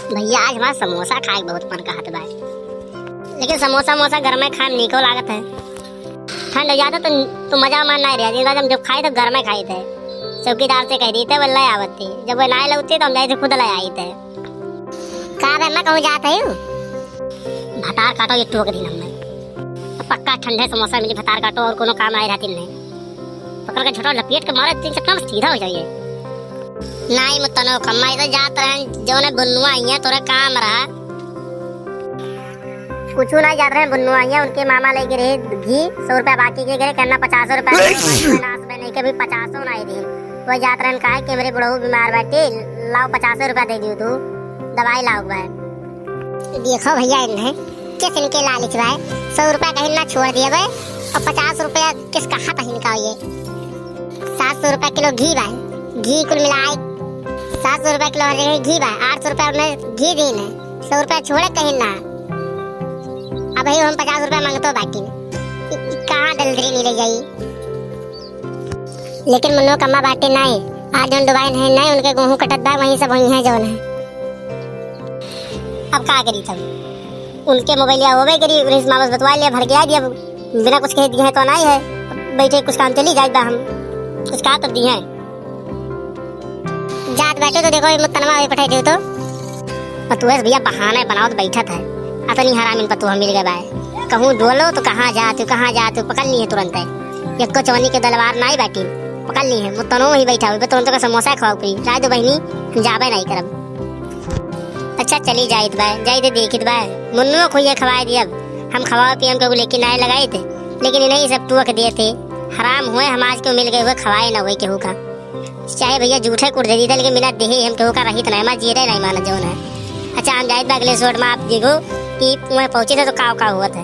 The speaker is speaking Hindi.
भैया आज हमारा समोसा खाए बहुत मन कहत बा, लेकिन समोसा घर में खाए निको लागत है। ठंड हो जाता तो मजा मान नहीं रहा। जब खाए तो घर में खाए थे, चौकीदार से कह दी थे वल्ला आवत थी। जब वो ना लगती तो हम जाए थे खुद ले आई थे। कहा मैं कहूँ जाते है भतार काटो ये टोक दिन हमने पक्का ठंडे समोसा मिली भतार काटो और कोनो काम आई रहती नहीं। पकड़ के छोटा लपेट के मारे 3 चक्कर में सीधा हो जाइए। नहीं मुतनो कम्मा इधर जात रहे जो ने बुन्नुआ आई है तोरा काम रहा कुछ नहीं जात रहे बुन्नुआ आई है। उनके मामा लेके रहे घी 100 रुपया बाकी के गए करना 50 रुपया नाश में नहीं के भी 50 नहीं दी। वो जात रहे कहा कि मेरे बुढ़ऊ बीमार बैठी लाओ 50 रुपया दे दियो तू दवाई लाओ भाई। देखो भैया इन्हें किस इनके लालच भाई 100 रुपया कहीं ना छोड़ दिया भाई और 50 रुपया किसका हाथ इनका ये 700 रुपया किलो घी भाई। घी कुल मिलाए 700 रुपया किलो घी भाई 800 रुपया उन्हें घी दी ने 100 रुपया छोड़े कहीं ना। अब भाई हम 50 रुपया मांगतो बाकी कहाँ दलदरी नहीं ले जाई। लेकिन मनो कम्मा बाटे नहीं आज जन दुबाई नहीं उनके गेहूं कटत बा वहीं सब वहीं है जौन है। अब क्या करी तब उनके मोबाइल या होवे करी उन्हें मामस बतवा लिया भर गया दिया बिना कुछ कह दिए है तो नहीं है। बैठे कुछ काम चली जाए हम कुछ कहा तो दी है जात बैठे तो देखो तनवा पठाई दे तो पतुएस भैया बहाना बनाओ तो बैठा था अतनी हरामिन पतुआ मिल गए भाई। कहूँ बोलो तो कहाँ जा पकड़ ली है तुरंत है। एक को चवनी के दलवार नहीं बैठी पकड़ ली है मुतनो वही बैठा हुई तुरंत का समोसा खवाओ पी राय दो बहनी जाबे नहीं करब। अच्छा चली जाइत भाई जाई दे देखित भाई मुन्नो खुइया खवाए दिया हम खवा पी हम लेकिन आए लगाए थे लेकिन नहीं सब टूक दिए थे हराम हुए हम आज को मिल गए हुए खवाए ना हुए केहू का चाहे भैया जूठे कुट दे दी था लेकिन बिना देहे हम केहू का रही नहीं हमारा जीरे नहीं माना जो है। अच्छा हम जाइत अगले शोट में आप देखो कि वहाँ पहुंचे थे तो का हुआ था।